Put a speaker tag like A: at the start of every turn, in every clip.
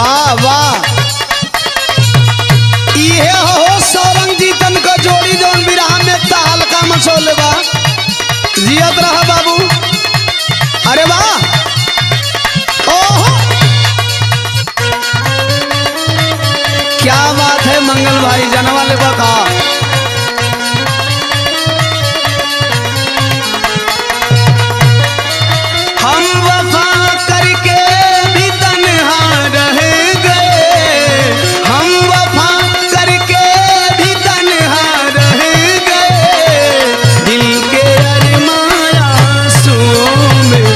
A: वाह वाह, ये हो सौरंग जीतन का जोड़ी जौन बिरहा में ताल का मसोले बा। जियत रहा बाबू। अरे वाह, ओहो क्या बात है मंगल भाई जनवा ले बका। हम वफा करके भी तन्हा रह गए, हम वफा करके भी तन्हा रह गए, दिल के अरमान आंसुओं में।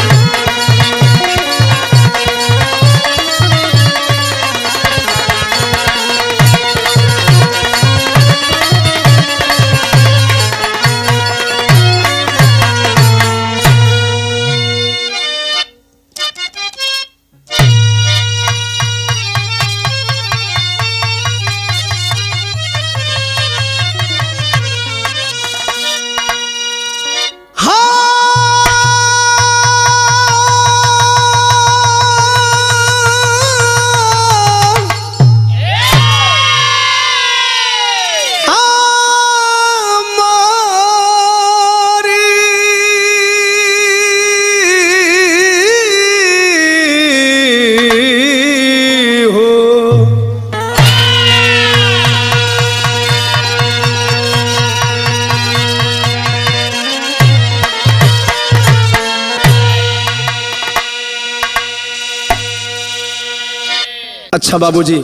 A: अच्छा बाबूजी,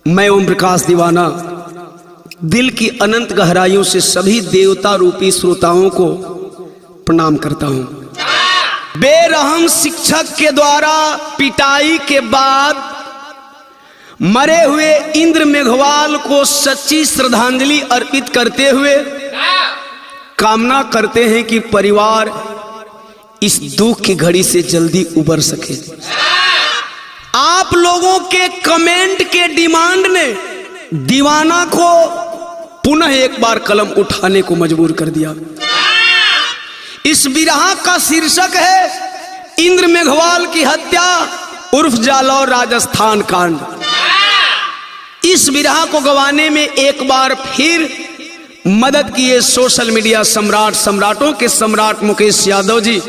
A: मैं ओम प्रकाश दीवाना दिल की अनंत गहराइयों से सभी देवता रूपी श्रोताओं को प्रणाम करता हूं। बेरहम शिक्षक के द्वारा पिटाई के बाद मरे हुए इंद्र मेघवाल को सच्ची श्रद्धांजलि अर्पित करते हुए कामना करते हैं कि परिवार इस दुख की घड़ी से जल्दी उबर सके। आप लोगों के कमेंट के डिमांड ने दीवाना को पुनः एक बार कलम उठाने को मजबूर कर दिया। इस बिरहा का शीर्षक है इंद्र मेघवाल की हत्या उर्फ जालौर राजस्थान कांड। इस बिरहा को गवाने में एक बार फिर मदद किए सोशल मीडिया सम्राटों के सम्राट मुकेश यादव जी,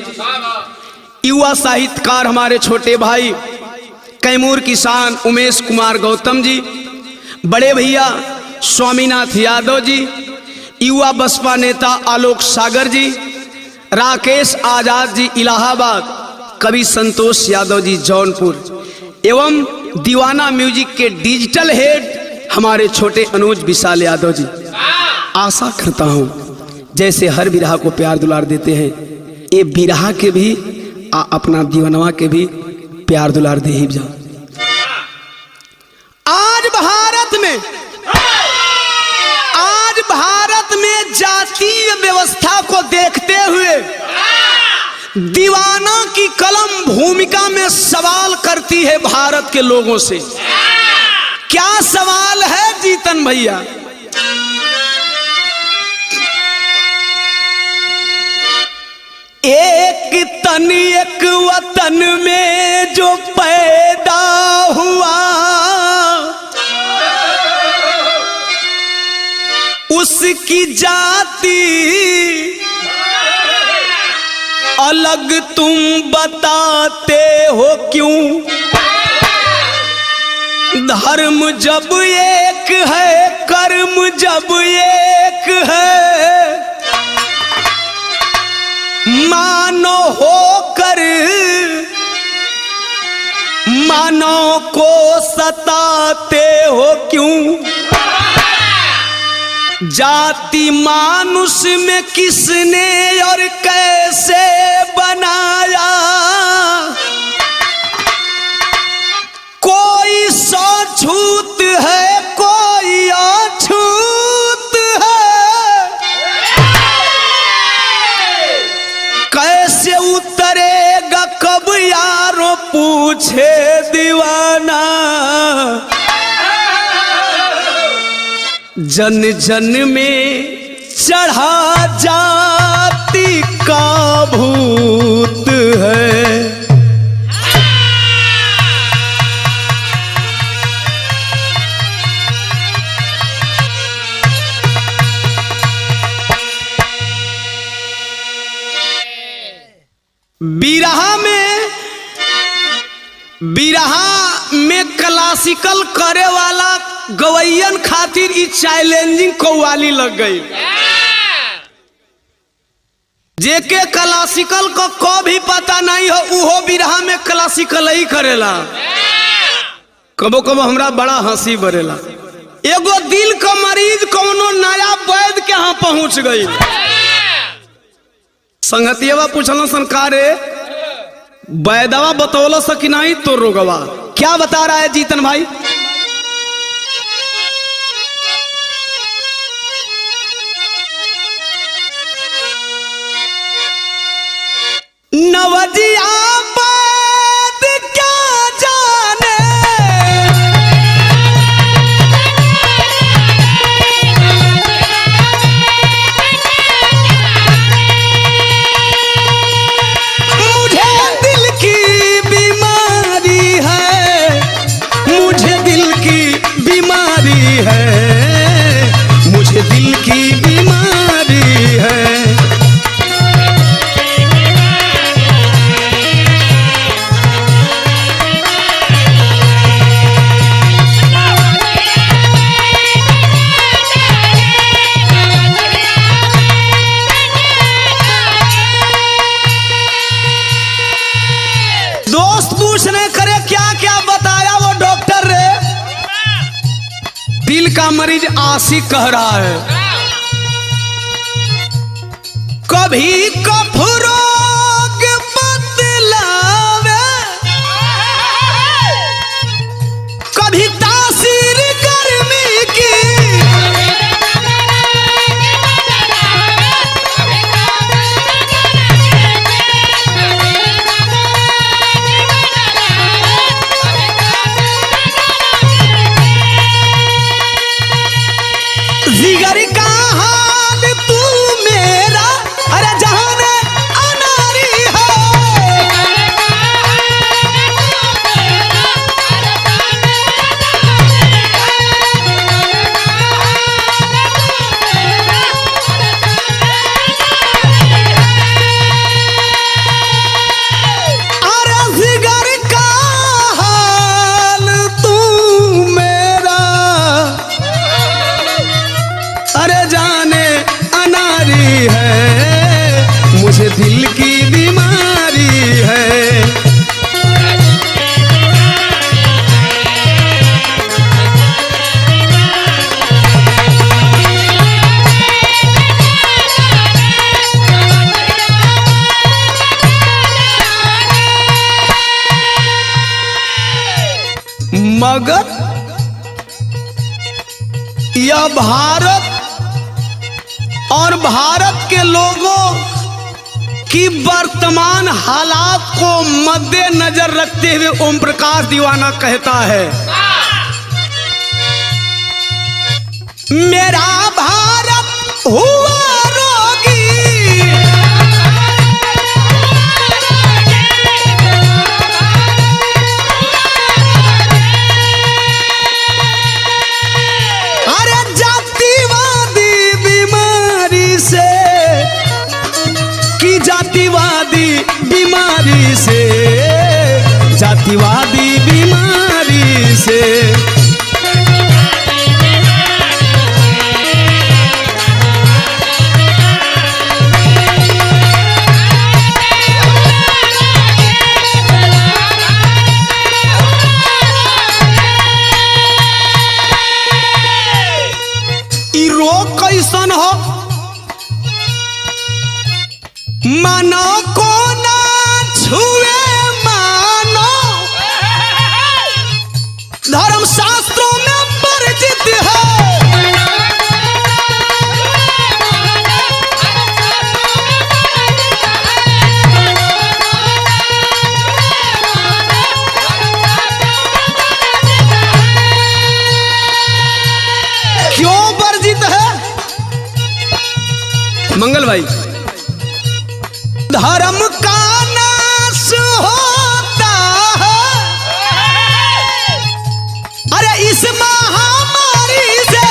A: युवा साहित्यकार हमारे छोटे भाई कैमूर किसान उमेश कुमार गौतम जी, बड़े भैया स्वामीनाथ यादव जी, युवा बसपा नेता आलोक सागर जी, राकेश आजाद जी इलाहाबाद, कवि संतोष यादव जी जौनपुर एवं दीवाना म्यूजिक के डिजिटल हेड हमारे छोटे अनुज विशाल यादव जी। आशा करता हूं जैसे हर बिरहा को प्यार दुलार देते हैं, ये बिरहा के भी अपना दीवानवा के भी प्यार दुलार दे ही जा। आज भारत में जातीय व्यवस्था को देखते हुए दीवाना की कलम भूमिका में सवाल करती है भारत के लोगों से। क्या सवाल है जीतन भैया? एक तन एक वतन में जो पैदा हुआ, उसकी जाति अलग तुम बताते हो क्यों? धर्म जब एक है, कर्म जब एक है, मानो होकर मानव को सताते हो क्यों? जाति मानुष में किसने और कैसे बनाया? कोई सछूत है, कोई अछूत है, कैसे उतरेगा कब यारो पूछे दीवाना? जन जन में चढ़ा जाति का भूत है। बिरहा में क्लासिकल करे वाला गवैयन खातिर ई चैलेंजिंग कव्वाली लग गई। जेके क्लासिकल को भी पता नहीं हो उहो बिरहा में क्लासिकल ही करेला। कबो कबो हमरा बड़ा हंसी बरेला। एगो दिल का मरीज कोनो नया वैद्य के यहाँ पहुंच गई। संगतिया पूछल संकारे वैदवा बतौल सकी नहीं तो रोगवा क्या बता रहा है जीतन भाई। नवजिया बात क्या जाने मुझे दिल की बीमारी है, मुझे दिल की बीमारी है, मुझे दिल की बीमारी है। दिल का मरीज आशिक कह रहा है कभी कफरोग बतलावे, कभी तासीर गर्मी की, जिगर का हाल तू मेरा, अरे जहान अनारी है। अरे जिगर का हाल तू मेरा, अरे जाने अनारी है, मुझे दिल की बीमारी है। मगर यह भारत और भारत के लोगों की वर्तमान हालात को मद्देनजर रखते हुए ओम प्रकाश दीवाना कहता है मेरा भारत हुआ रोगी, अरे जातिवादी बीमारी से, की जातिवादी बीमारी से, जातिवादी बीमारी से। ई रोग कैसन हो मानो को ना छुए, मानो धर्म शास्त्रों में वर्जित है। क्यों वर्जित है मंगल भाई? धर्म का नाश होता है, अरे इस महामारी से,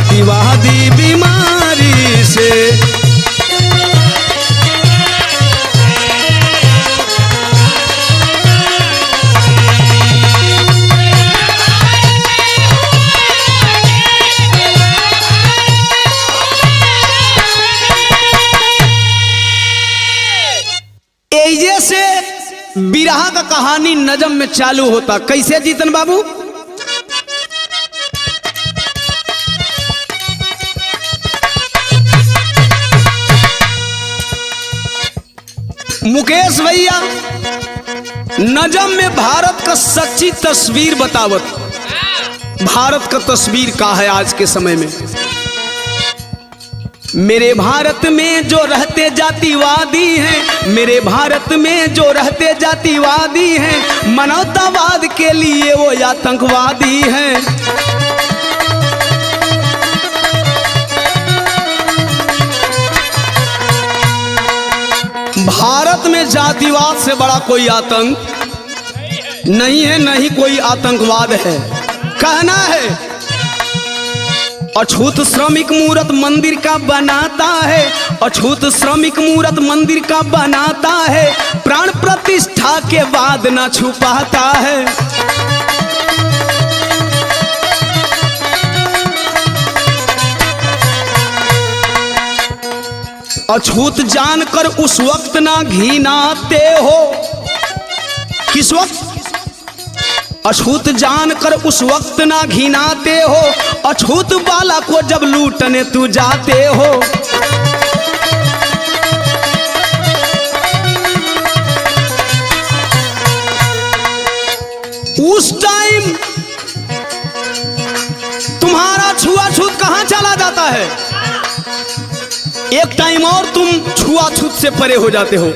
A: जातिवादी बीमारी से। एजे से बिरहा का कहानी नजम में चालू होता। कैसे जीतन बाबू? मुकेश भैया नजम में भारत का सच्ची तस्वीर बतावत। भारत का तस्वीर का है आज के समय में। मेरे भारत में जो रहते जातिवादी हैं, मेरे भारत में जो रहते जातिवादी हैं, मानवतावाद के लिए वो आतंकवादी हैं। भारत में जातिवाद से बड़ा कोई आतंक नहीं है, नहीं कोई आतंकवाद है। कहना है अछूत श्रमिक मूर्त मंदिर का बनाता है, अछूत श्रमिक मूर्त मंदिर का बनाता है, प्राण प्रतिष्ठा के बाद ना छुपाता है। अछूत जानकर उस वक्त ना घिनाते हो। किस वक्त? अछूत जानकर उस वक्त ना घिनाते हो, अछूत वाला को जब लूटने तू जाते हो। उस टाइम तुम्हारा छुआछूत कहां चला जाता है? एक टाइम और तुम छुआछूत से परे हो जाते हो।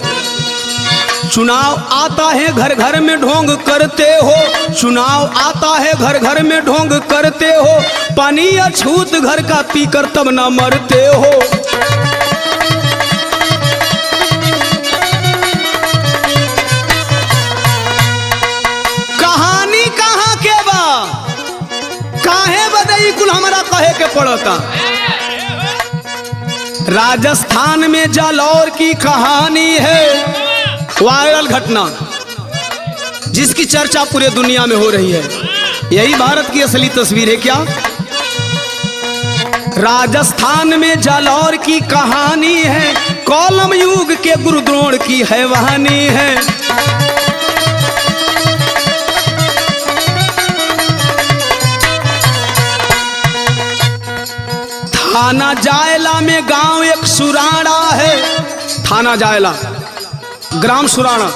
A: चुनाव आता है घर घर में ढोंग करते हो, चुनाव आता है घर घर में ढोंग करते हो, पानी अछूत घर का पीकर तब ना मरते हो। कहानी कहाँ के बा? काहे बदई कुल हमरा कहे के पड़ता। राजस्थान में जालौर की कहानी है, वायरल घटना जिसकी चर्चा पूरे दुनिया में हो रही है। यही भारत की असली तस्वीर है क्या? राजस्थान में जालौर की कहानी है, कौलम युग के गुरुद्रोण की है वहानी है। थाना जायला में गांव एक सुराड़ा है, थाना जायला ग्राम सुराड़ा।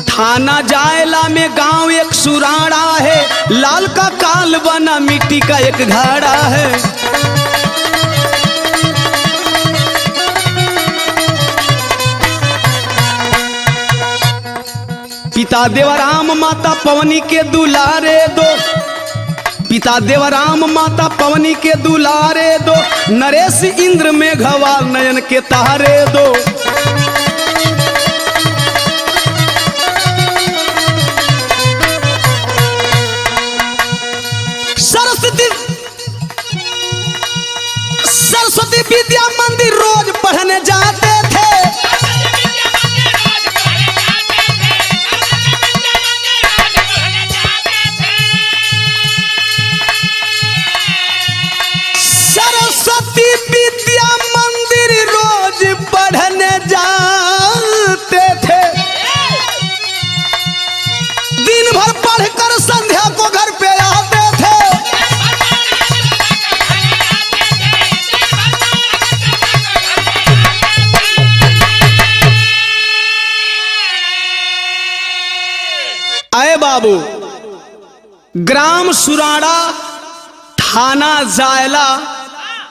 A: थाना जायला में गांव एक सुराड़ा है, लाल का काल बना मिट्टी का एक घड़ा है। पिता देवराम माता पवनी के दुलारे दो, पिता देवराम माता पवनी के दुलारे दो, नरेश इंद्र मेघवाल नयन के तारे दो। सरस्वती विद्या मंदिर रोज पढ़ने जाते थे, सरस्वती विद्या मंदिर रोज पढ़ने जाते थे। दिन भर पढ़कर संध्या को घर पे आते थे। आए बाबू, ग्राम सुराड़ा, थाना जायला,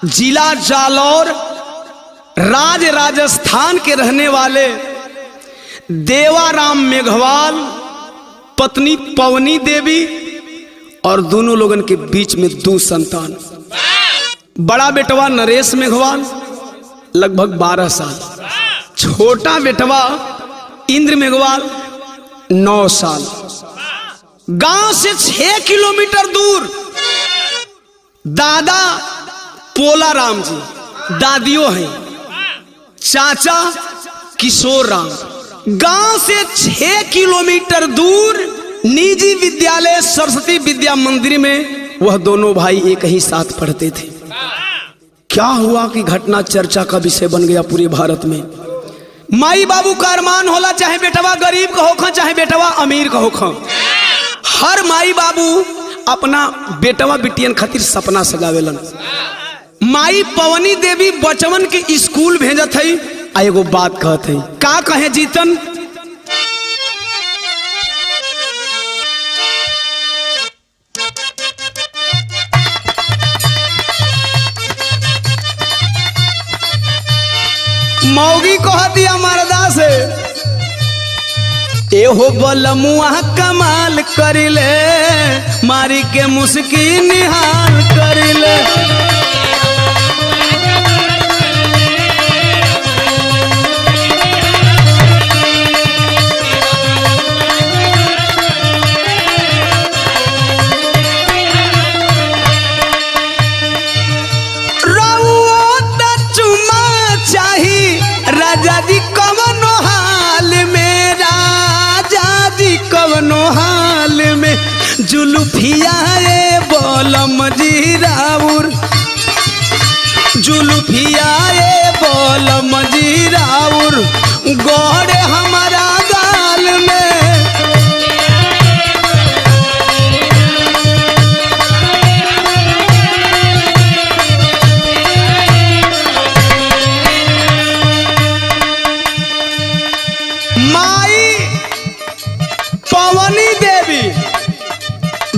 A: जिला जालौर, राज्य राजस्थान के रहने वाले देवाराम मेघवाल, पत्नी पवनी देवी और दोनों लोगन के बीच में 2 संतान। बड़ा बेटवा नरेश मेघवाल लगभग 12 साल, छोटा बेटवा इंद्र मेघवाल 9 साल। गांव से 6 किलोमीटर दूर दादा पोला राम जी दादियों हैं, चाचा किशोर राम। गांव से 6 किलोमीटर दूर निजी विद्यालय सरस्वती विद्या मंदिर में वह दोनों भाई एक ही साथ पढ़ते थे। क्या हुआ कि घटना चर्चा का विषय बन गया पूरे भारत में। माई बाबू का अरमान होला, चाहे बेटवा गरीब का होखा चाहे बेटवा अमीर का होखा, हर माई बाबू अपना बेटवा बिटियन खातिर सपना सजावेलन। माई पवनी देवी बचवन के स्कूल भेजत है, एगो बात कहत है, का कहे जीतन, मौगी कह दिया मरदा से, एहो बलमुआ कमाल करिले, मारी के मुस्की निहाल करिले। राजा जी कवनो हाल में, राजा जी कवनो हाल में, जुल्फिया ए बोलम जी राउर, जुल्फिया ए बोलम जी राउर, गोड़े हमारा गाल में। पवनी देवी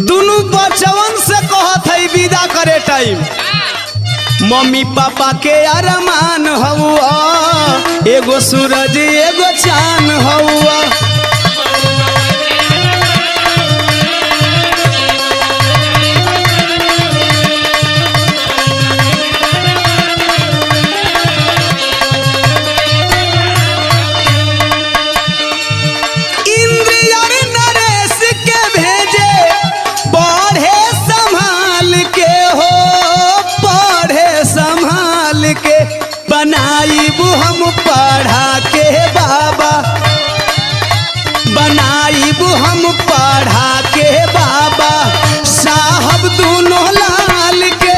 A: दोनों बचवन से कहत है विदा करे टाइम, मम्मी पापा के अरमान हवा, एगो सूरज एगो चांद हवा। बनाईबू हम पढ़ा के बाबा, बनाईबू हम पढ़ा के बाबा, साहब दोनों लाल के।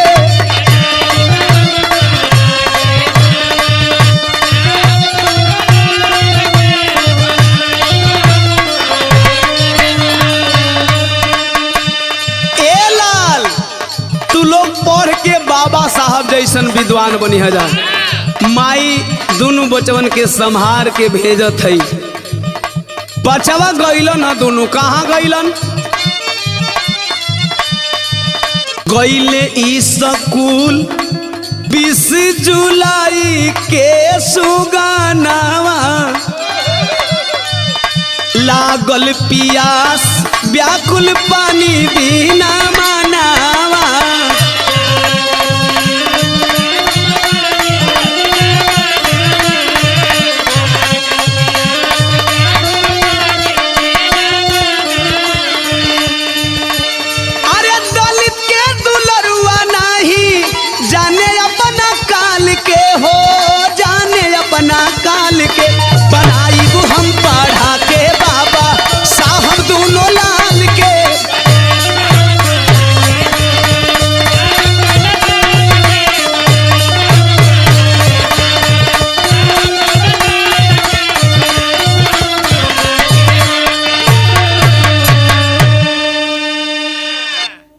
A: ए लाल, तू लोग पढ़ के बाबा साहब जैसन विद्वान बनी हजार। माई दोनों बचवन के संहार के भेजत है। बचवा गईलन है, दोनों कहाँ गईलन, गईले स्कूल 20 जुलाई के सुगानावा, लागल पियास व्याकुल पानी बिना मानावा। काल के बनाईबू हम पढ़ा के बाबा, साहब दोनों लाल के।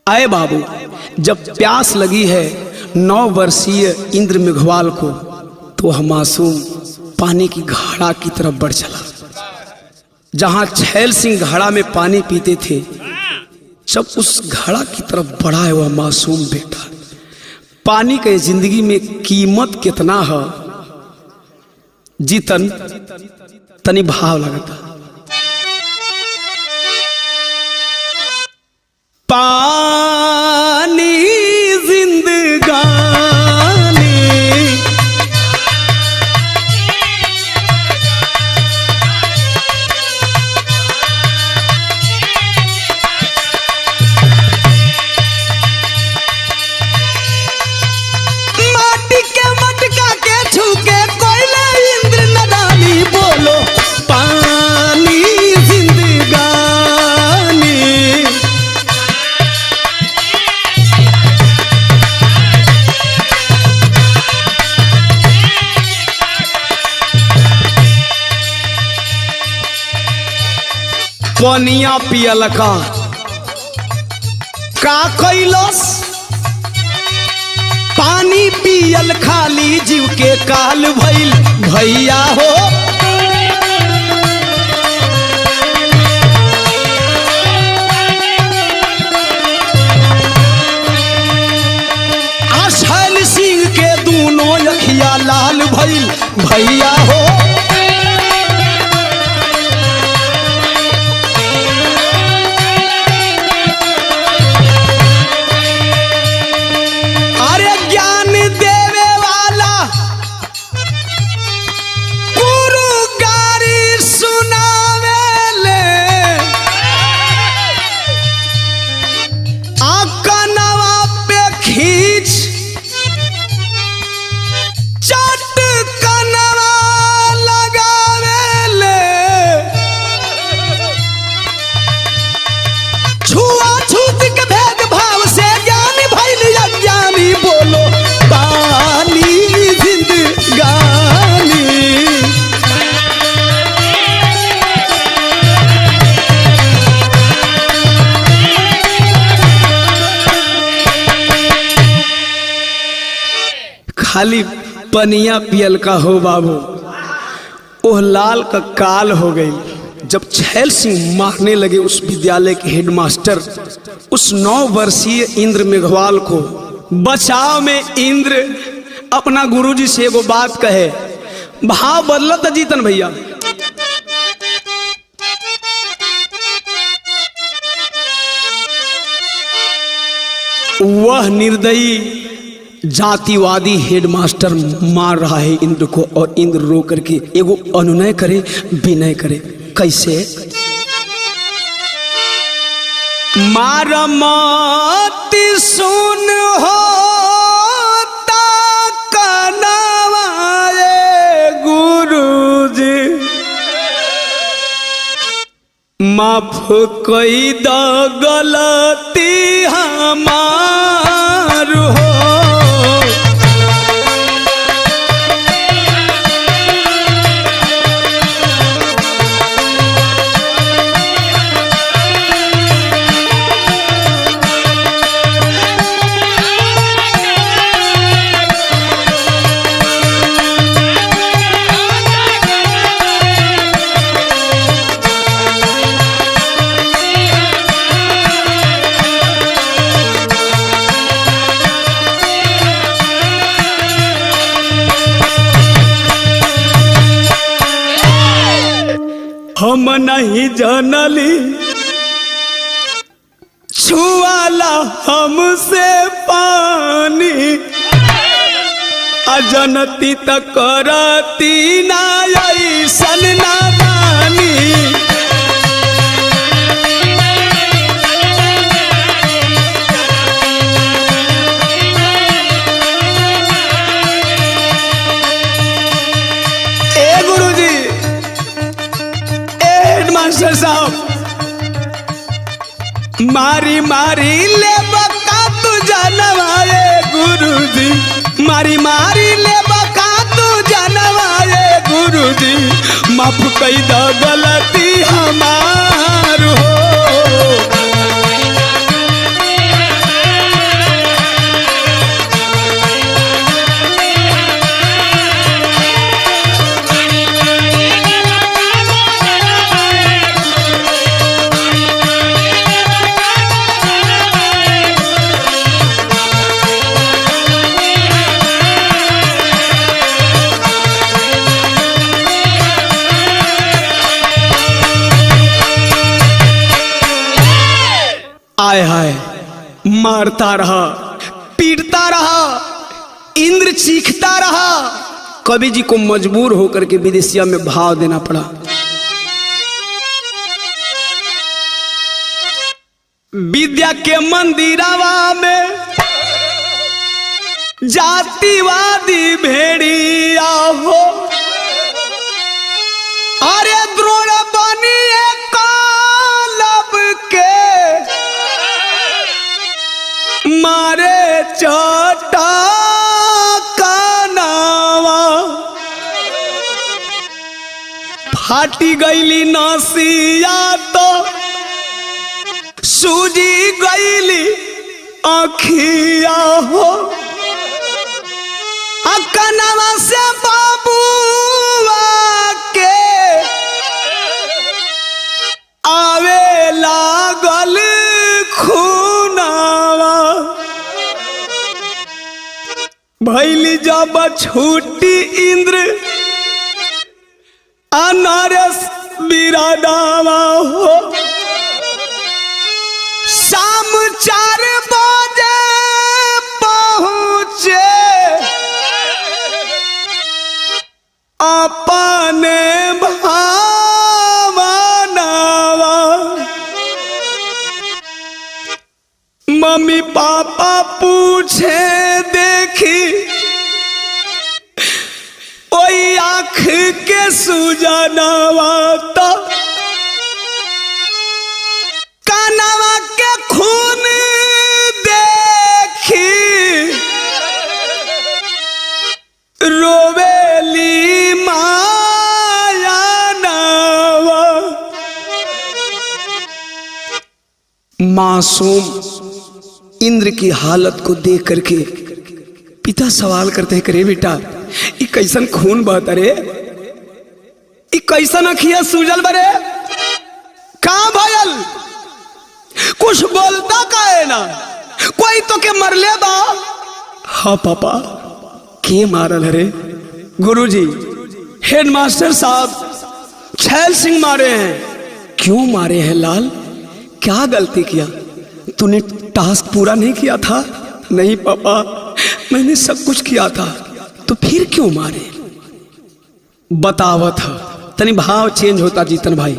A: आए बाबू, जब प्यास लगी है 9 वर्षीय इंद्र मेघवाल को, तो वह मासूम पानी की घड़ा की तरफ बढ़ चला। जहां छैल सिंह घड़ा में पानी पीते थे, जब उस घड़ा की तरफ बढ़ा है वह मासूम बेटा, पानी के जिंदगी में कीमत कितना है जीतन, तनी भाव लगता। पानी जिंदगानी, पनिया पियल का कैलस, पानी पियल खाली जीव के काल भइल भैया हो। आशैल सिंह के दूनों अखिया लाल भइल भैया हो। खाली पनिया पियल का हो बाबू, ओह लाल का काल हो गई। जब छैल सिंह मारने लगे उस विद्यालय के हेडमास्टर उस 9 वर्षीय इंद्र मेघवाल को, बचाव में इंद्र अपना गुरुजी से एगो बात कहे, भाव बदला था जीतन भैया। वह निर्दयी जातिवादी हेडमास्टर मार रहा है इंद्र को, और इंद्र रो करके एगो अनुनय करे, विनय करे। कैसे? मार मत सुन होता कनवाए गुरुजी, माफ कई द गलती हमार हो। हम नहीं जानली छुआला हमसे पानी, अजनती तक करती ना ऐसन नादानी। ए गुरुजी, मास्टर साहब, मारी मारी ले बका तू जानवाए गुरुजी, मारी मारी ले बका तू जानवाए गुरुजी, माफ कई द गलती हमार हो। आय हाय, मारता रहा, पीटता रहा, इंद्र चीखता रहा। कवि जी को मजबूर होकर के विदेशिया में भाव देना पड़ा। विद्या के मंदिरावा में जातिवादी भेड़िया हो, अरे द्रोण बनी कालब के मारे चटा फाटी गईली नसिया तो सूजी गईली आँखिया हो, कनवा से बाबूआ के आवे लागल खूनावा। भैली जब छूटी इंद्र अनरस बिरादावा हो, शाम 4 बजे पहुँचे अपने भावनावा। मम्मी पापा पूछे देखी ओई आँख के सुजनवा, तो कानवा के खून देखी रोवेली माया नावा। मासूम इंद्र की हालत को देख करके पिता सवाल करते हैं, करे बेटा ये कैसन खून बहता रे, ये कैसन अखिया सूजल बरे, कहां भयल, कुछ बोलता का है ना, कोई तो के मरले बा। हाँ पापा के मारल है रे? गुरुजी हेडमास्टर साहब छैल सिंह मारे हैं। क्यों मारे हैं लाल, क्या गलती किया, तूने टास्क पूरा नहीं किया था? नहीं पापा मैंने सब कुछ किया था, तो फिर क्यों मारे? बतावत है, तनी भाव चेंज होता जीतन भाई।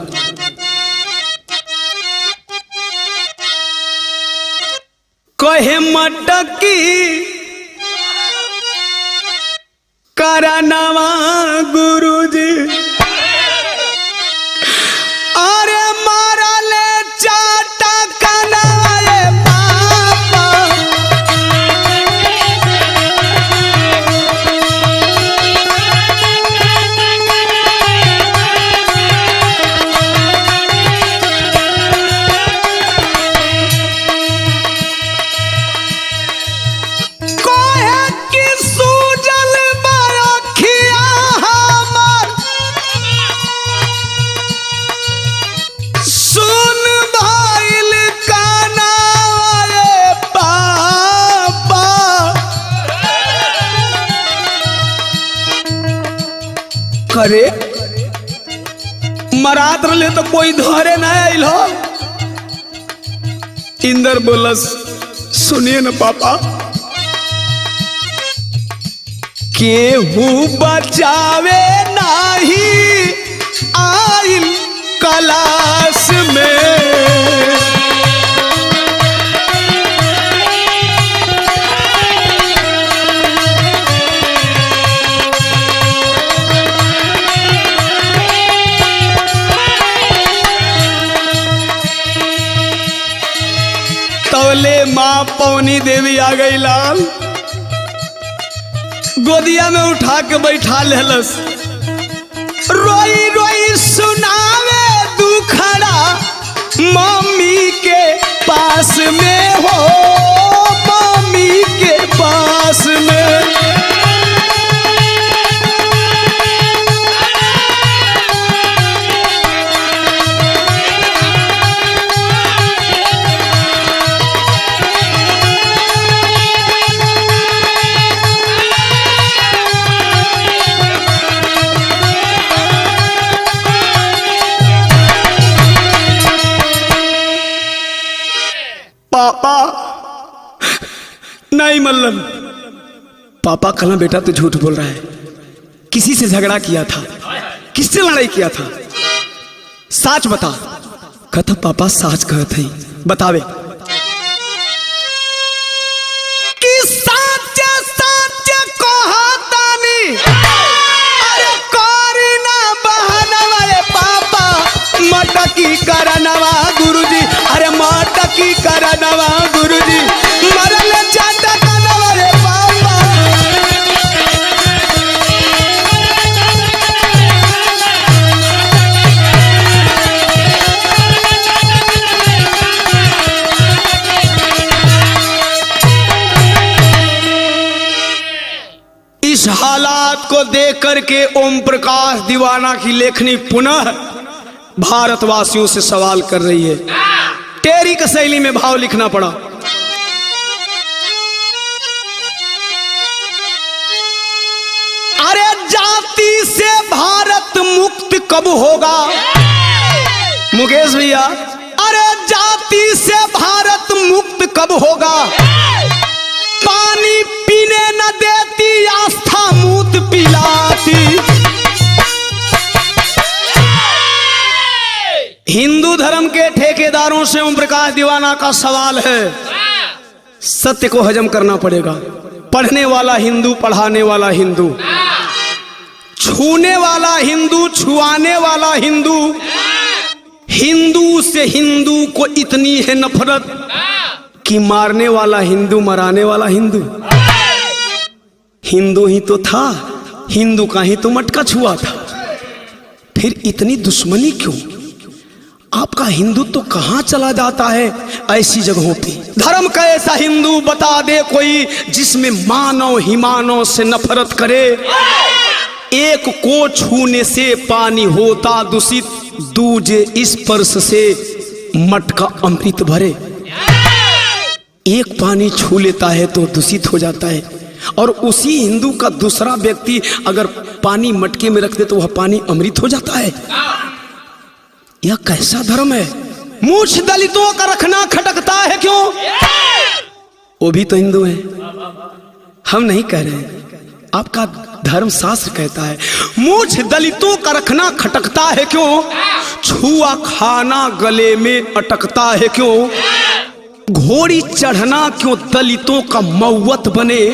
A: कहे मटकी करनवा गुरुजी, अरे मारले चाटा कनवा ये पापा। करे मरात रहे तो कोई धरे ना आइल हो। इंद्र बोलस सुनिए न पापा, केहू बचावे नाही आइल कलाश में। तवले माँ पवनी देवी आ गई लाल, गोदिया में उठा के बैठा लेलस, रोई रोई सुनावे दुखड़ा मम्मी के पास में हो, मम्मी के पास में। पापा नहीं मल्लम, पापा कल बेटा तू झूठ बोल रहा है, किसी से झगड़ा किया था, किससे लड़ाई किया था, सच बता। कहता पापा सच कहते ही बतावे कि सच सच कहतानी, अरे करी ना बहाना रे पापा, मटकी करनवा गुरुजी, अरे मटकी करनवा गुरुजी, मरले चाटा करनवा रे पापा। को देख करके ओम प्रकाश दीवाना की लेखनी पुनः भारतवासियों से सवाल कर रही है। टेरी की शैली में भाव लिखना पड़ा। अरे जाति से भारत मुक्त कब होगा मुकेश भैया, अरे जाति से भारत मुक्त कब होगा, पानी पीने न देती आस्था मूत पिलाती। हिंदू धर्म के ठेकेदारों से ओम प्रकाश दीवाना का सवाल है। सत्य को हजम करना पड़ेगा। पढ़ने वाला हिंदू, पढ़ाने वाला हिंदू, छूने वाला हिंदू, छुआने वाला हिंदू, हिंदू से हिंदू को इतनी है नफरत कि मारने वाला हिंदू, मराने वाला हिंदू। हिंदू ही तो था, हिंदू का ही तो मटका छुआ था, फिर इतनी दुश्मनी क्यों? आपका हिंदू तो कहां चला जाता है ऐसी जगहों पे। धर्म का ऐसा हिंदू बता दे कोई जिसमें मानव ही मानव से नफरत करे। एक को छूने से पानी होता दूषित, दूजे स्पर्श से मटका अमृत भरे। एक पानी छू लेता है तो दूषित हो जाता है, और उसी हिंदू का दूसरा व्यक्ति अगर पानी मटके में रख दे तो वह पानी अमृत हो जाता है। यह कैसा धर्म है? मूछ दलितों का रखना खटकता है क्यों? वो भी तो हिंदू है, हम नहीं कह रहे हैं, आपका धर्म शास्त्र कहता है। मूछ दलितों का रखना खटकता है क्यों? छुआ खाना गले में अटकता है क्यों? घोड़ी चढ़ना क्यों दलितों का मौत बने?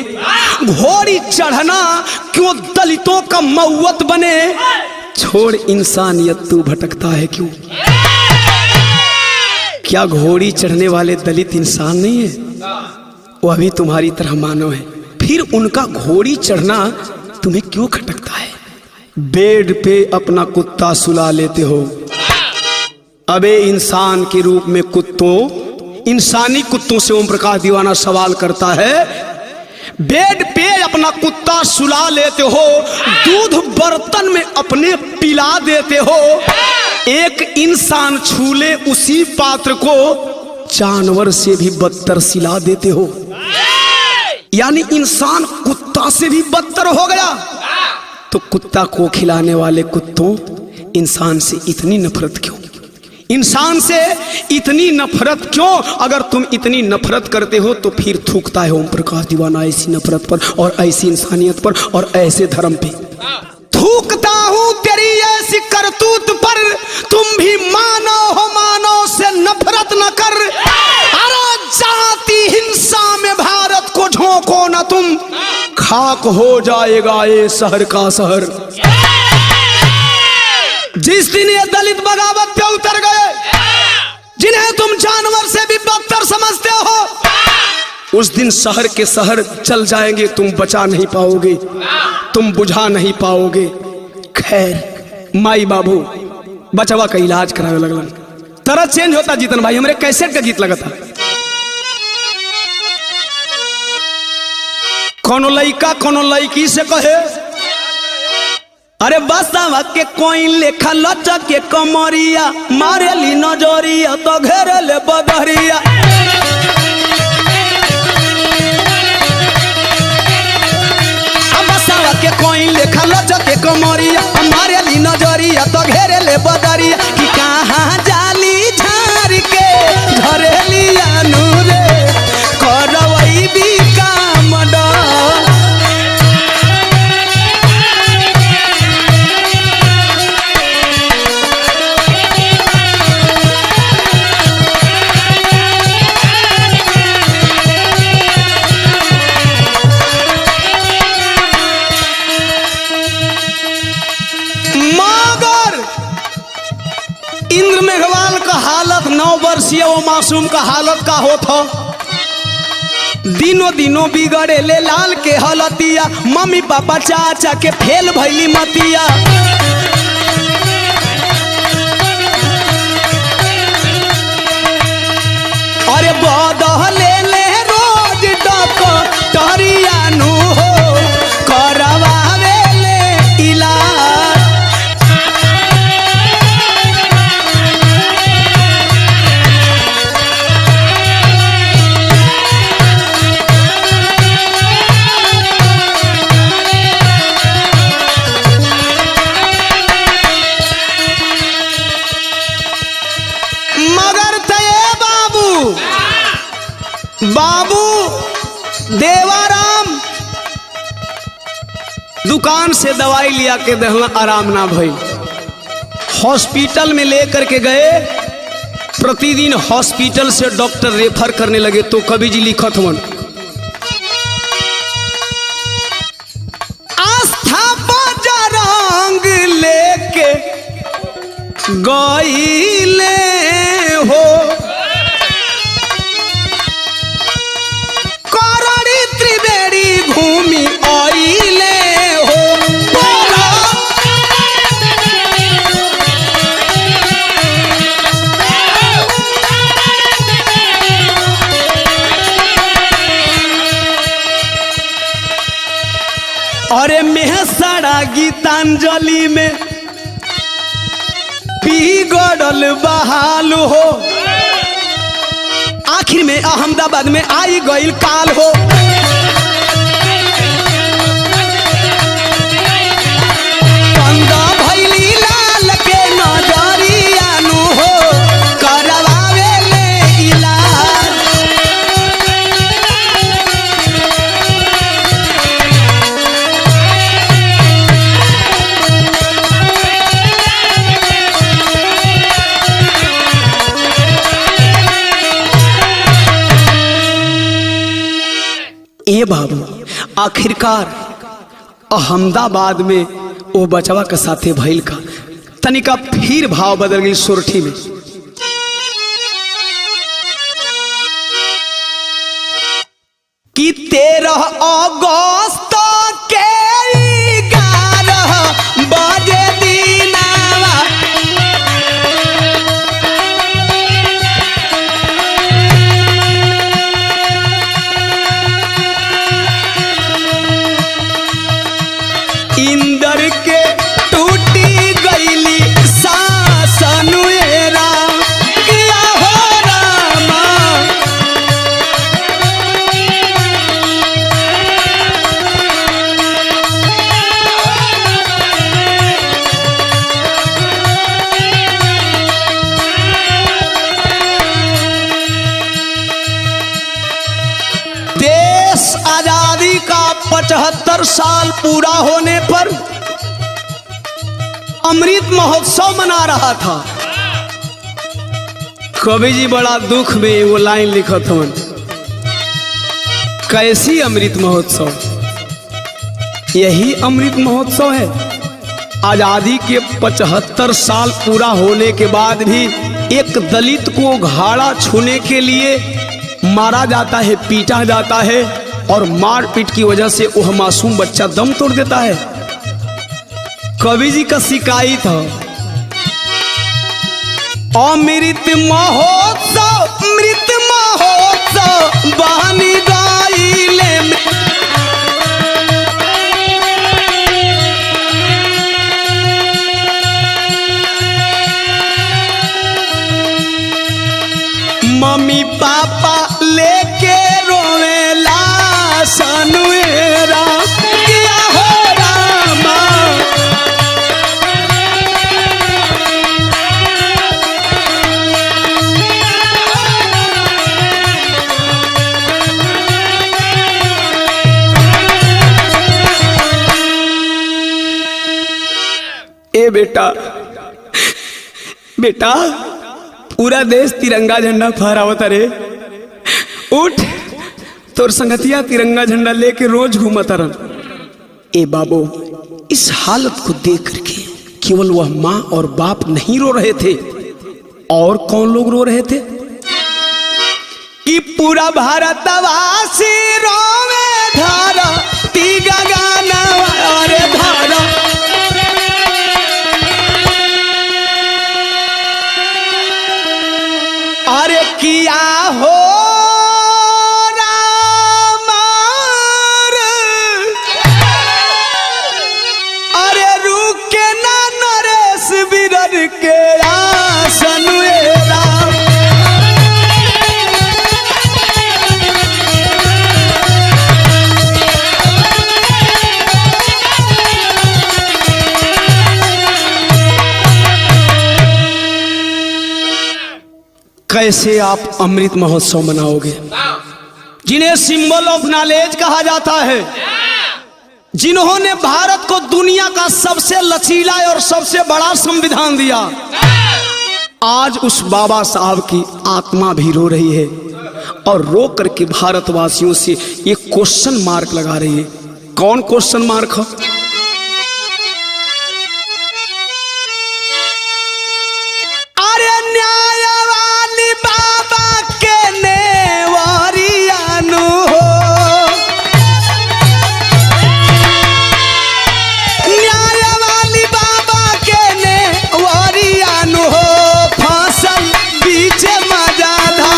A: घोड़ी चढ़ना क्यों दलितों का मौत बने? छोड़ इंसानियत तू भटकता है क्यों? क्या घोड़ी चढ़ने वाले दलित इंसान नहीं है? वो अभी तुम्हारी तरह मानव है, फिर उनका घोड़ी चढ़ना तुम्हें क्यों खटकता है? बेड पे अपना कुत्ता सुला लेते हो। अबे इंसान के रूप में कुत्तों, इंसानी कुत्तों से ओम प्रकाश दीवाना सवाल करता है। बेड पे अपना कुत्ता सुला लेते हो, दूध बर्तन में अपने पिला देते हो, एक इंसान छू ले उसी पात्र को जानवर से भी बदतर सिला देते हो। यानी इंसान कुत्ता से भी बदतर हो गया। तो कुत्ता को खिलाने वाले कुत्तों, इंसान से इतनी नफरत क्यों? इंसान से इतनी नफरत क्यों? अगर तुम इतनी नफरत करते हो तो फिर थूकता है ओम प्रकाश दीवाना ऐसी नफरत पर और ऐसी इंसानियत पर और ऐसे धर्म पे। थूकता हूं तेरी ऐसी करतूत पर, तुम भी मानो हो, मानो से नफरत न कर। अरे जाति हिंसा में भारत को झोंको न तुम, खाक हो जाएगा ये शहर का शहर। जिस दिन ये दलित बगावत पे उतर गए, जिन्हें तुम जानवर से भी बदतर समझते हो, उस दिन शहर के शहर जल जाएंगे, तुम बचा नहीं पाओगे, तुम बुझा नहीं पाओगे। खैर माई बाबू बचवा का इलाज करावे लगलन। तरह चेंज होता जीतन भाई, हमारे कैसेट का गीत लगा था। कोनो लइका कोनो लइकी से कहे, अरे बसावा के कोई लेखा लचा के कमरिया, मारेली नजरिया तो घेरे ले बदरिया। बसावा के कोई लेखा लचा के कमरिया, मारेली नजरिया तो घेरे ले बदरिया। कि कहाँ जाली झार के घरेलिया नूरे, करवई भी काम डा। इंद्र मेघवाल का हालत 9 वर्षीय वो मासूम का हालत का होता। दिनों दिनों बिगड़े ले लाल के हलतिया, मम्मी पापा चाचा के फेल भैली मतिया। अरे बदले ले रोज डॉक्टरिया नु हो, करवावे ले बाबू देवाराम दुकान से दवाई लिया के दहला, आराम ना भई। हॉस्पिटल में लेकर के गए, प्रतिदिन हॉस्पिटल से डॉक्टर रेफर करने लगे। तो कवि जी लिखत हवन, आस्था बजरंग लेके गईले हो, करणी त्रिवेणी घूमी आइले हो। अरे मेहसड़ा गीतांजलि में बिगड़ल बहाल हो, आखिर में अहमदाबाद में आई गईल काल हो। कंदा भैली लाल के नजरिया नु हो, करवावे ले इलाज। ए बाबू, आखिरकार अहमदाबाद में वो बचवा के साथे भइल का, तनिका फिर भाव बदल गई सोरठी में। कि 13 अगस्त के 11 बजे दिनावा, इंदर के टूटी गईली सासन एरा, किया हो रामा। देश आजादी का 75 साल पूरा होने पर अमृत महोत्सव मना रहा था। कवि जी बड़ा दुख में वो लाइन लिखत हवन, कैसी अमृत महोत्सव, यही अमृत महोत्सव है। आजादी के 75 साल पूरा होने के बाद भी एक दलित को घाड़ा छूने के लिए मारा जाता है, पीटा जाता है, और मारपीट की वजह से वह मासूम बच्चा दम तोड़ देता है। कवि जी का शिकायत है, अमृत महोत्सव मृत महोत्सव बहनी गाइले में। मम्मी पापा लेके रोवेला सनुएरा, किया हो रामा। ए बेटा, बेटा पूरा देश तिरंगा झंडा फहरावत रे, उठ, तोर संगतिया तिरंगा झंडा लेके रोज घूमत रन। ए बाबू, इस हालत को देख करके केवल वह माँ और बाप नहीं रो रहे थे, और कौन लोग रो रहे थे कि पूरा भारतवासी रोवे धारा तीगा गाना, अरे धारा। अरे किया हो के आसन राम। कैसे आप अमृत महोत्सव मनाओगे? जिन्हें सिंबल ऑफ नॉलेज कहा जाता है, जिन्होंने भारत को दुनिया का सबसे लचीला और सबसे बड़ा संविधान दिया, आज उस बाबा साहब की आत्मा भी रो रही है और रो करके भारतवासियों से ये क्वेश्चन मार्क लगा रही है। कौन क्वेश्चन मार्क है? अरे न्याय वाली बाबा के नेवारियानु हो, न्याय वाली बाबा के नेवारियानु हो, फसल बीच मजाधा।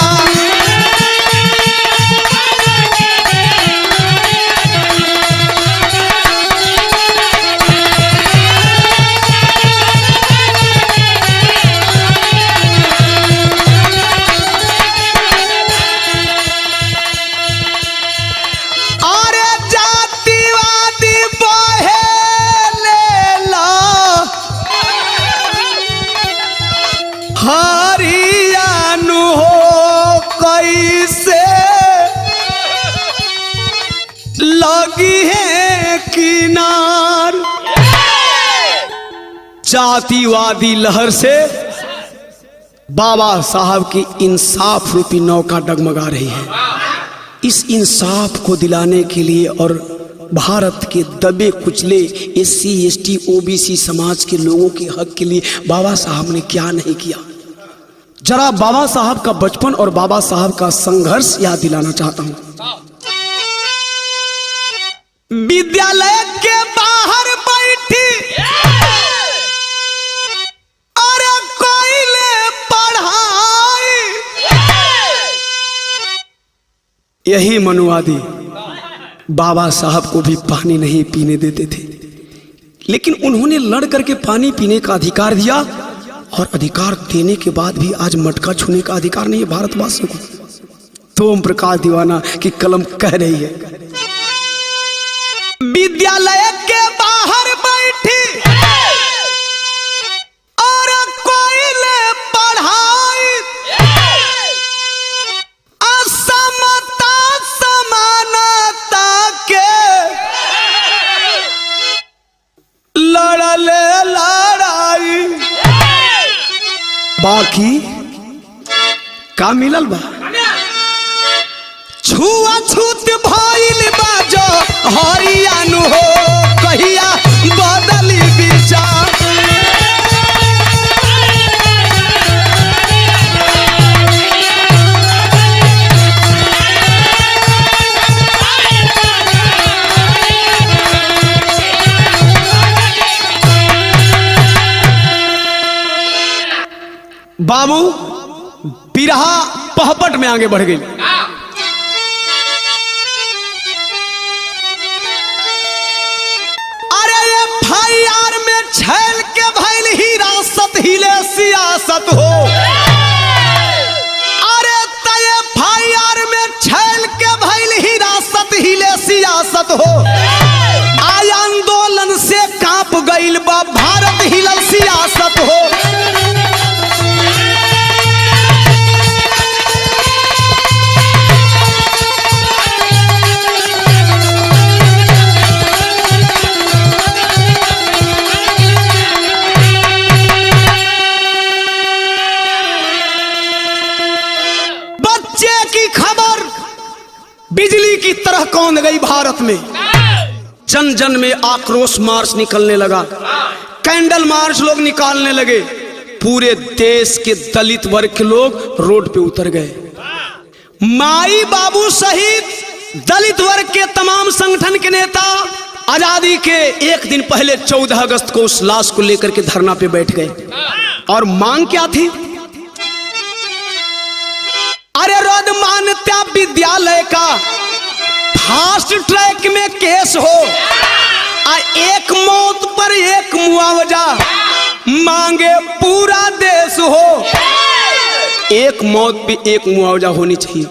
A: हरियाणु हो कैसे लगी है किनार, जातिवादी लहर से बाबा साहब की इंसाफ रूपी नौका डगमगा रही है। इस इंसाफ को दिलाने के लिए और भारत के दबे कुचले SC ST OBC समाज के लोगों के हक के लिए बाबा साहब ने क्या नहीं किया। जरा बाबा साहब का बचपन और बाबा साहब का संघर्ष याद दिलाना चाहता हूं। विद्यालय के बाहर बैठी और कोयले पढ़ाई, यही मनुवादी बाबा साहब को भी पानी नहीं पीने देते थे, लेकिन उन्होंने लड़ करके पानी पीने का अधिकार दिया और अधिकार देने के बाद भी आज मटका छूने का अधिकार नहीं है भारतवासियों को। तो ओम प्रकाश दीवाना की कलम कह रही है, विद्यालय के बाहर बैठी और कोयले पढ़ाई, असमता समानता के लड़ले लड़ाई, बाकी का मिलल बा? छुआछूत भइल बा जो हरियाणु हो, कहिया बदली विचार। बाबू बिरहा पहपट में आगे बढ़ गई। अरे FIR में छैल के भइल हिरासत हिले सियासत हो, अरे FIR में छैल के भइल हिरासत हिले सियासत हो, आय आंदोलन से कांप गइल बा भारत हिलल सियासत हो। बिजली की तरह कौंध गई भारत में, जन जन में आक्रोश मार्च निकलने लगा, कैंडल मार्च लोग निकालने लगे, पूरे देश के दलित वर्ग के लोग रोड पे उतर गए। माई बाबू सहित दलित वर्ग के तमाम संगठन के नेता आजादी के एक दिन पहले 14 अगस्त को उस लाश को लेकर के धरना पे बैठ गए और मांग क्या थी? अरे रोड मान्यता विद्यालय का फास्ट ट्रैक में केस हो, एक मौत पर एक मुआवजा मांगे पूरा देश हो, एक मौत पे एक मुआवजा होनी चाहिए।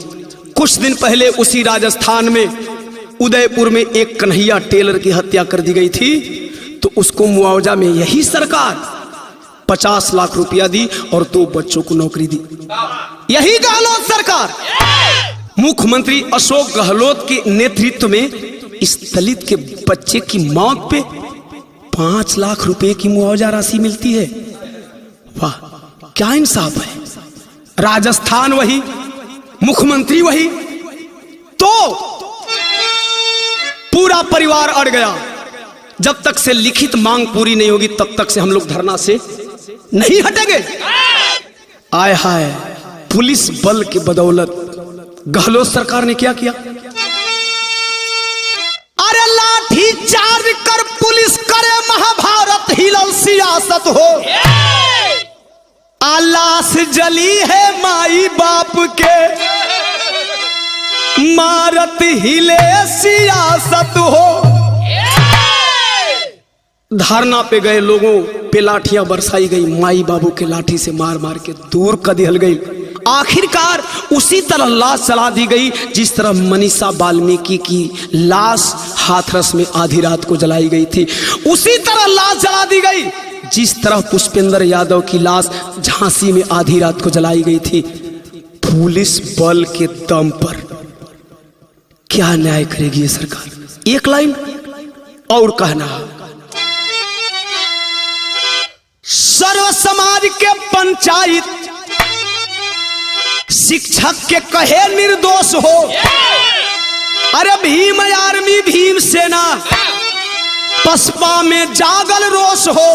A: कुछ दिन पहले उसी राजस्थान में उदयपुर में एक कन्हैया टेलर की हत्या कर दी गई थी, तो उसको मुआवजा में यही सरकार 50 लाख रुपया दी और 2 बच्चों को नौकरी दी। यही गहलोत सरकार मुख्यमंत्री अशोक गहलोत के नेतृत्व में इस दलित के बच्चे की मौत पे 5 लाख रुपए की मुआवजा राशि मिलती है। वाह, क्या इंसाफ है। राजस्थान वही, मुख्यमंत्री वही, तो पूरा परिवार अड़ गया। जब तक से लिखित मांग पूरी नहीं होगी तब तक से हम लोग धरना से नहीं हटेंगे। आय हाय, पुलिस बल के बदौलत गहलोत सरकार ने क्या किया? अरे लाठी चार्ज कर पुलिस करे महाभारत, हिलल सियासत हो। लाश जली है माई बाप के, मारत हिले सियासत हो। धरना पे गए लोगों पे लाठियां बरसाई गई, माई बाबू के लाठी से मार मार के दूर कर दिहल गई। आखिरकार उसी तरह लाश जला दी गई जिस तरह मनीषा वाल्मीकि की लाश हाथरस में आधी रात को जलाई गई थी, उसी तरह लाश जला दी गई जिस तरह पुष्पेंद्र यादव की लाश झांसी में आधी रात को जलाई गई थी। पुलिस बल के दम पर क्या न्याय करेगी ये सरकार? एक लाइन और कहना, सर्व समाज के पंचायत शिक्षक के कहे निर्दोष हो। अरे भीम आर्मी, भीम सेना, पसपा में जागल रोष हो।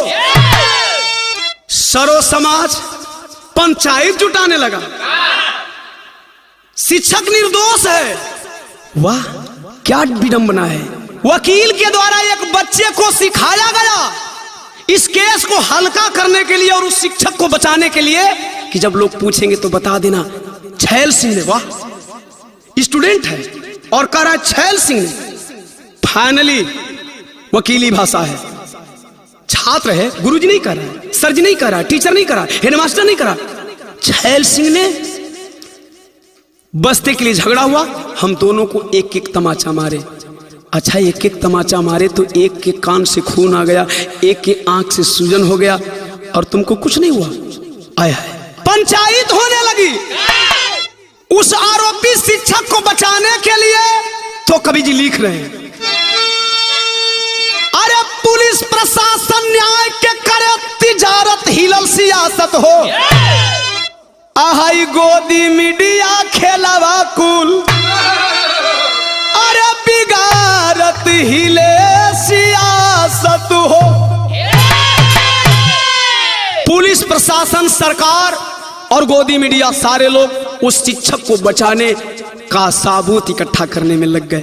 A: सर्व समाज पंचायत जुटाने लगा, शिक्षक निर्दोष है। वाह, क्या विडंबना है। वकील के द्वारा एक बच्चे को सिखाया गया इस केस को हल्का करने के लिए और उस शिक्षक को बचाने के लिए कि जब लोग पूछेंगे तो बता देना छैल सिंह ने, वाह स्टूडेंट है और कह रहा है छैल सिंह ने। फाइनली वकीली भाषा है, छात्र है, गुरुजी नहीं कर रहा है, सर जी नहीं कर रहा है, टीचर नहीं कर रहा है, हेडमास्टर नहीं कर रहा, छैल सिंह ने। बस्ते के लिए झगड़ा हुआ, हम दोनों को एक एक तमाचा मारे। अच्छा, एक एक तमाचा मारे तो एक के कान से खून आ गया, एक के आंख से सूजन हो गया और तुमको कुछ नहीं हुआ। आया पंचायत होने लगी उस आरोपी शिक्षक को बचाने के लिए। तो कवि जी लिख रहे हैं, अरे पुलिस प्रशासन न्याय के करे तिजारत, हिलल सियासत हो। आहाई गोदी मीडिया खेलावा कुल, अरे बिगारत हिले सियासत हो। पुलिस प्रशासन, सरकार और गोदी मीडिया सारे लोग उस शिक्षक को बचाने का सबूत इकट्ठा करने में लग गए।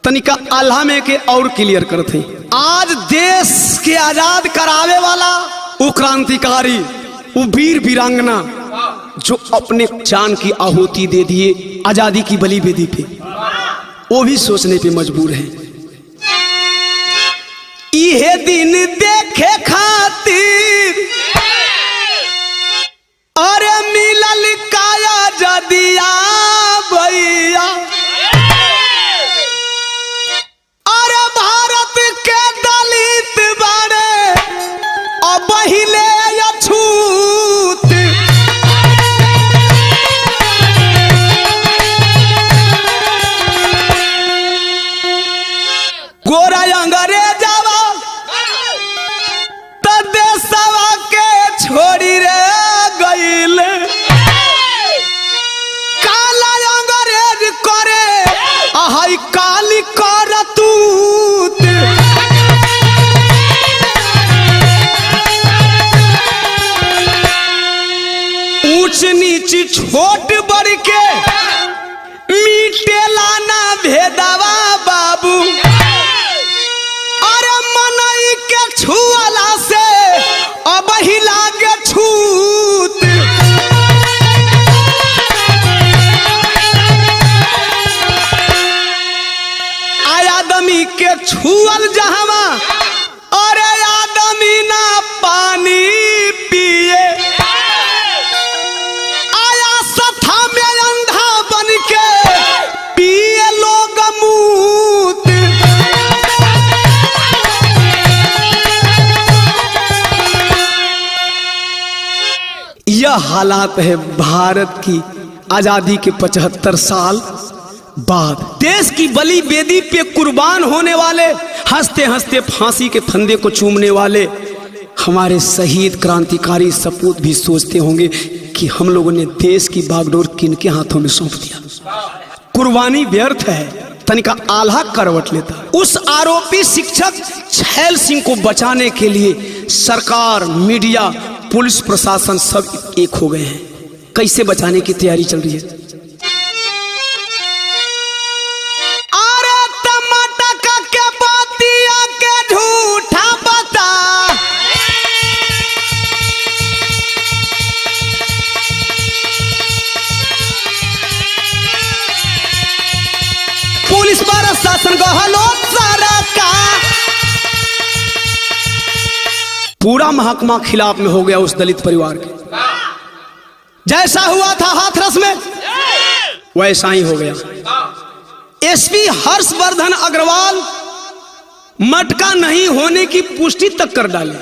A: तनिका आल्हा में के और क्लियर करते, आज देश के आजाद करावे वाला वो क्रांतिकारी, वो वीर वीरांगना जो अपने जान की आहुति दे दिए आजादी की बलि वेदी पे, वो भी सोचने पे मजबूर है। यह दिन देखे खातिर अरे मिलल काया जदिया भैया, अरे भारत के दलित बारे अब हिले अछूत। गोरा अंग्रेजवा तो देशवा के छोड़ी रे गईल, काला अंग्रेज करे आहाई काली करतूत। ऊंच नीच छोट बड़ के मीटेला ना भेदवा बाबू, अरे मनई के छुआला से अब ही लागे छूत। आदमी के छुअल जहवा, अरे आदमी ना पानी पिए, आया सथा में अंधा बन के पिए लोग मूत। यह हालात है भारत की आजादी के 75 साल बाद देश की बलि बेदी पे कुर्बान होने वाले, हंसते हंसते फांसी के फंदे को चूमने वाले हमारे शहीद क्रांतिकारी सपूत भी सोचते होंगे कि हम लोगों ने देश की बागडोर किनके हाथों में सौंप दिया। कुर्बानी व्यर्थ है, तनिका आल्हा करवट लेता। उस आरोपी शिक्षक छैल सिंह को बचाने के लिए सरकार, मीडिया, पुलिस प्रशासन सब एक हो गए हैं। कैसे बचाने की तैयारी चल रही है? अरे टमाटर के बातिया के झूठा बता, पुलिस पर शासन गहलो सरका, पूरा महकमा खिलाफ में हो गया उस दलित परिवार के। जैसा हुआ था हाथरस में वैसा ही हो गया। एसपी हर्षवर्धन अग्रवाल मटका नहीं होने की पुष्टि तक कर डाले।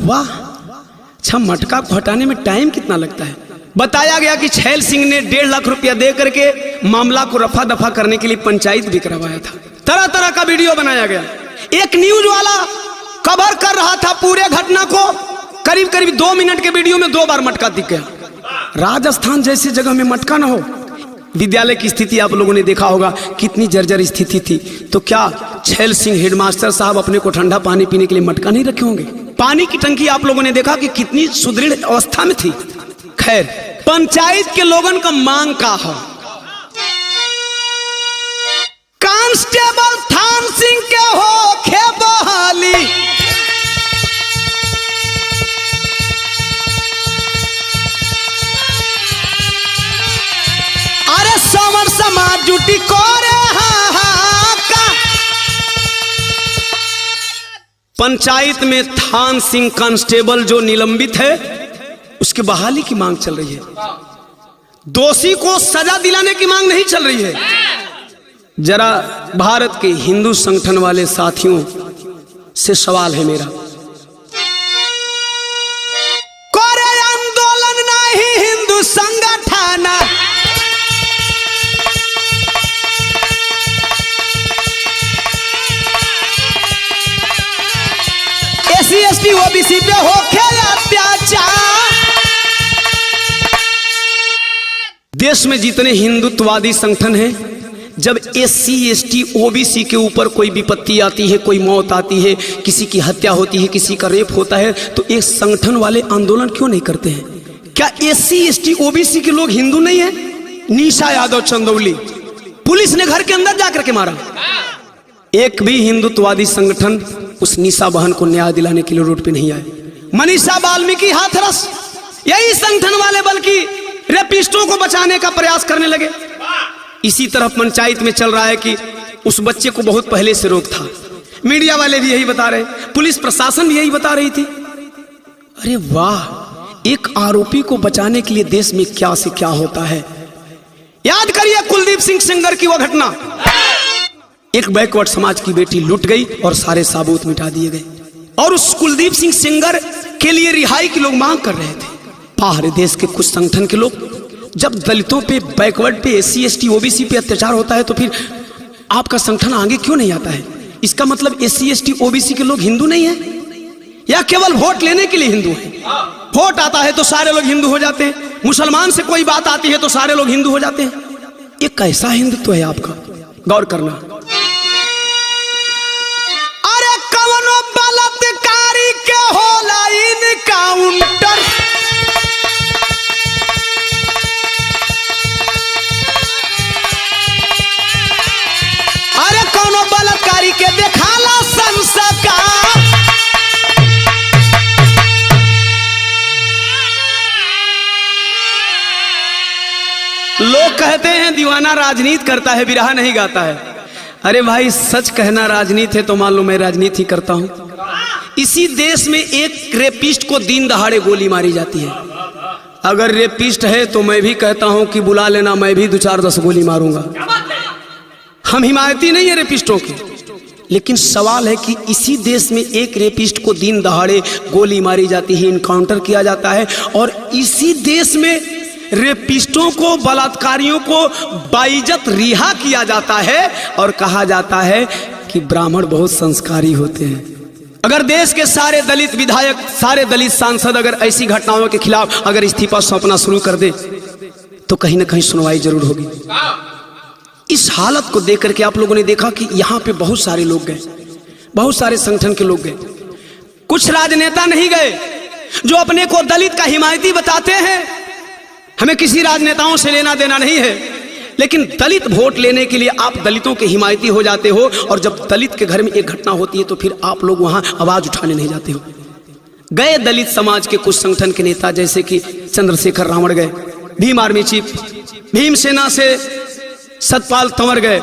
A: वाह, अच्छा, मटका को हटाने में टाइम कितना लगता है? बताया गया कि छैल सिंह ने 1.5 लाख रुपया दे करके मामला को रफा दफा करने के लिए पंचायत भी करवाया था। तरह तरह का वीडियो बनाया गया। एक न्यूज वाला कवर कर रहा था पूरे घटना को, करीब करीब 2 मिनट के वीडियो में 2 बार मटका दिख गया। राजस्थान जैसी जगह में मटका ना हो। विद्यालय की स्थिति आप लोगों ने देखा होगा, कितनी जर्जर स्थिति थी। तो क्या छैल सिंह हेडमास्टर साहब अपने को ठंडा पानी पीने के लिए मटका नहीं रखे होंगे? पानी की टंकी आप लोगों ने देखा कि कितनी सुदृढ़ अवस्था में थी। खैर, पंचायत के लोगन का मांग का है, कांस्टेबल थान सिंह के हो खे बहाली, अरे समर समाज जुटी कोरे का। पंचायत में थान सिंह कांस्टेबल जो निलंबित है उसकी बहाली की मांग चल रही है। दोषी को सजा दिलाने की मांग नहीं चल रही है। जरा भारत के हिंदू संगठन वाले साथियों से सवाल है मेरा, कोरे आंदोलन नहीं हिंदू संगठन, एससी एसटी ओबीसी पे हो खेला अत्याचार। देश में जितने हिंदुत्ववादी संगठन हैं, जब एससी एसटी ओबीसी के ऊपर कोई विपत्ति आती है, कोई मौत आती है, किसी की हत्या होती है, किसी का रेप होता है, तो एक संगठन वाले आंदोलन क्यों नहीं करते हैं? क्या एससी एसटी ओबीसी के लोग हिंदू नहीं है? निशा यादव चंदौली, पुलिस ने घर के अंदर जाकर के मारा। एक भी हिंदुत्ववादी संगठन उस निशा बहन को न्याय दिलाने के लिए रोड पे नहीं आए। मनीषा वाल्मीकि हाथरस, यही संगठन वाले बल्कि रेपिस्टों को बचाने का प्रयास करने लगे। इसी तरह पंचायत में चल रहा है कि उस बच्चे को बहुत पहले से रोक था। मीडिया वाले भी यही बता रहे, पुलिस प्रशासन भी यही बता रही थी। अरे वाह, एक आरोपी को बचाने के लिए देश में क्या से क्या होता है। याद करिए कुलदीप सिंह सेंगर की वह घटना। एक बैकवर्ड समाज की बेटी लुट गई और सारे सबूत मिटा दिए गए, और उस कुलदीप सिंह सेंगर के लिए रिहाई की लोग मांग कर रहे थे। बाहर देश के कुछ संगठन के लोग, जब दलितों पे, बैकवर्ड पे, एससी एसटी ओबीसी पे अत्याचार होता है तो फिर आपका संगठन आगे क्यों नहीं आता है? इसका मतलब एससी एसटी ओबीसी के लोग हिंदू नहीं है, या केवल वोट लेने के लिए हिंदू है? वोट आता है तो सारे लोग हिंदू हो जाते हैं, मुसलमान से कोई बात आती है तो सारे लोग हिंदू हो जाते हैं। ये कैसा हिंदुत्व है आपका? गौर करना। अरे कवनो बलात्कारी के होला इनकाउंटर, अरे कौनो बलात्कारी के देखाला संस्कार। लोग कहते हैं दीवाना राजनीति करता है, बिरहा नहीं गाता है। अरे भाई, सच कहना राजनीति है तो मान लो मैं राजनीति करता हूं। इसी देश में एक रेपिस्ट को दिन दहाड़े गोली मारी जाती है। अगर रेपिस्ट है तो मैं भी कहता हूं कि बुला लेना, मैं भी 2-4-10 गोली मारूंगा। हम हिमायती नहीं है रेपिस्टों के, लेकिन सवाल है कि इसी देश में एक रेपिस्ट को दिन दहाड़े गोली मारी जाती है, इनकाउंटर किया जाता है, और इसी देश में रेपिस्टों को, बलात्कारियों को बाइज्जत रिहा किया जाता है और कहा जाता है कि ब्राह्मण बहुत संस्कारी होते हैं। अगर देश के सारे दलित विधायक, सारे दलित सांसद अगर ऐसी घटनाओं के खिलाफ अगर इस्तीफा सौंपना शुरू कर दे तो कहीं ना कहीं सुनवाई जरूर होगी। इस हालत को देख करके आप लोगों ने देखा कि यहाँ पे बहुत सारे लोग गए, बहुत सारे संगठन के लोग गए, कुछ राजनेता नहीं गए जो अपने को दलित का हिमायती बताते हैं। हमें किसी राजनेताओं से लेना देना नहीं है, लेकिन दलित वोट लेने के लिए आप दलितों के हिमायती हो जाते हो और जब दलित के घर में एक घटना होती है तो फिर आप लोग वहां आवाज उठाने नहीं जाते हो। गए दलित समाज के कुछ संगठन के नेता, जैसे कि चंद्रशेखर रावण गए, भीम आर्मी चीफ, भीमसेना से सतपाल तंवर गए,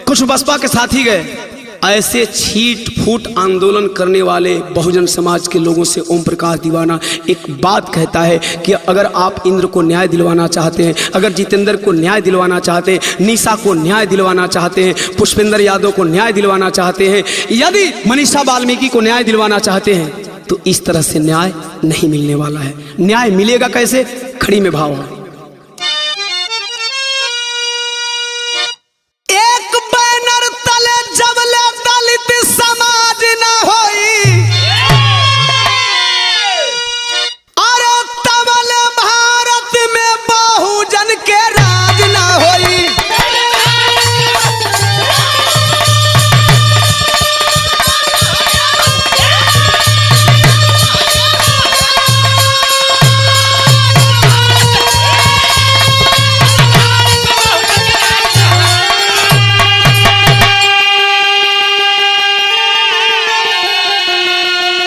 A: कुछ बसपा के साथी गए। ऐसे छीट फूट आंदोलन करने वाले बहुजन समाज के लोगों से ओम प्रकाश दीवाना एक बात कहता है कि अगर आप इंद्र को न्याय दिलवाना चाहते हैं, अगर जितेंद्र को न्याय दिलवाना चाहते हैं, निशा को न्याय दिलवाना चाहते हैं, पुष्पेंद्र यादव को न्याय दिलवाना चाहते हैं, यदि मनीषा वाल्मीकि को न्याय दिलवाना चाहते हैं तो इस तरह से न्याय नहीं मिलने वाला है। न्याय मिलेगा कैसे? खड़ी में भाव है।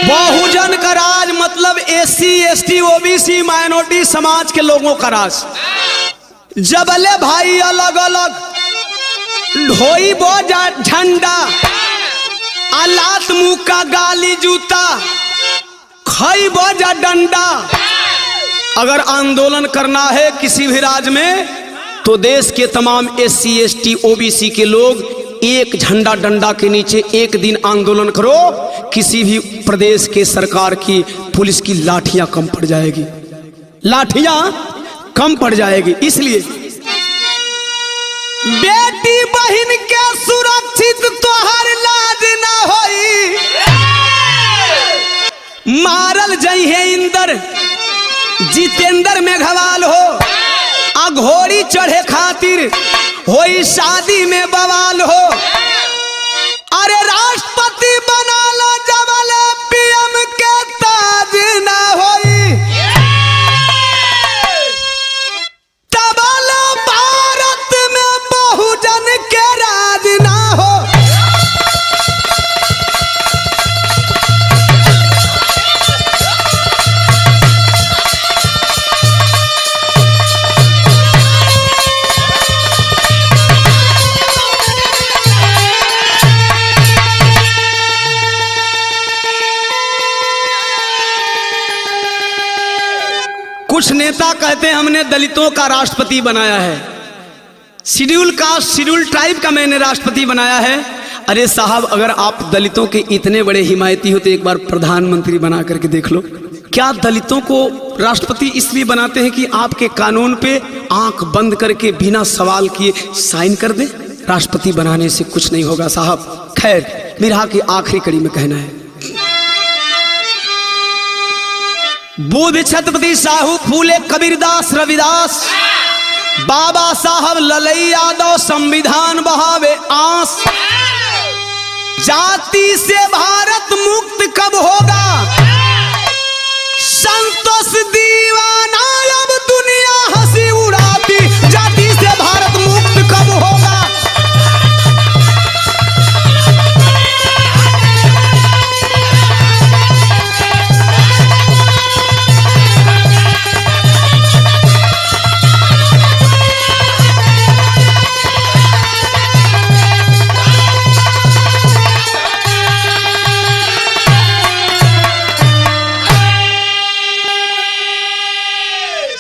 A: बहुजन का राज मतलब एससी एसटी ओबीसी माइनॉरिटी समाज के लोगों का राज। जबले भाई अलग अलग ढोई बो जा झंडा, आलात मुंह का गाली जूता, खाई बो जा डंडा। अगर आंदोलन करना है किसी भी राज्य में तो देश के तमाम एससी एसटी ओबीसी के लोग एक झंडा डंडा के नीचे एक दिन आंदोलन करो, किसी भी प्रदेश के सरकार की पुलिस की लाठियां कम पड़ जाएगी, लाठियां कम पड़ जाएगी। इसलिए बेटी बहन के सुरक्षित तोहर लाज ना होई, मारल जइहे इंदर जितेंद्र में घवाल हो, अघोरी चढ़े खातिर होई शादी में बवाल हो। अरे राष्ट्रपति बना लो जबल पीएम के ताज ना होई, तबल भारत में बहुजन के राज ना हो। कुछ नेता कहते हैं हमने दलितों का राष्ट्रपति बनाया है, शेड्यूल कास्ट शेड्यूल ट्राइब का मैंने राष्ट्रपति बनाया है। अरे साहब, अगर आप दलितों के इतने बड़े हिमायती हो तो एक बार प्रधानमंत्री बना करके देख लो। क्या दलितों को राष्ट्रपति इसलिए बनाते हैं कि आपके कानून पे आंख बंद करके बिना सवाल किए साइन कर दे? राष्ट्रपति बनाने से कुछ नहीं होगा साहब। खैर, मेरा की आखिरी कड़ी में कहना है, बुद्ध छत्रपति साहू फूले कबीरदास रविदास बाबा साहब ललई यादव संविधान बहावे आस। जाति से भारत मुक्त कब होगा, संतोष दीवाना अब दुनिया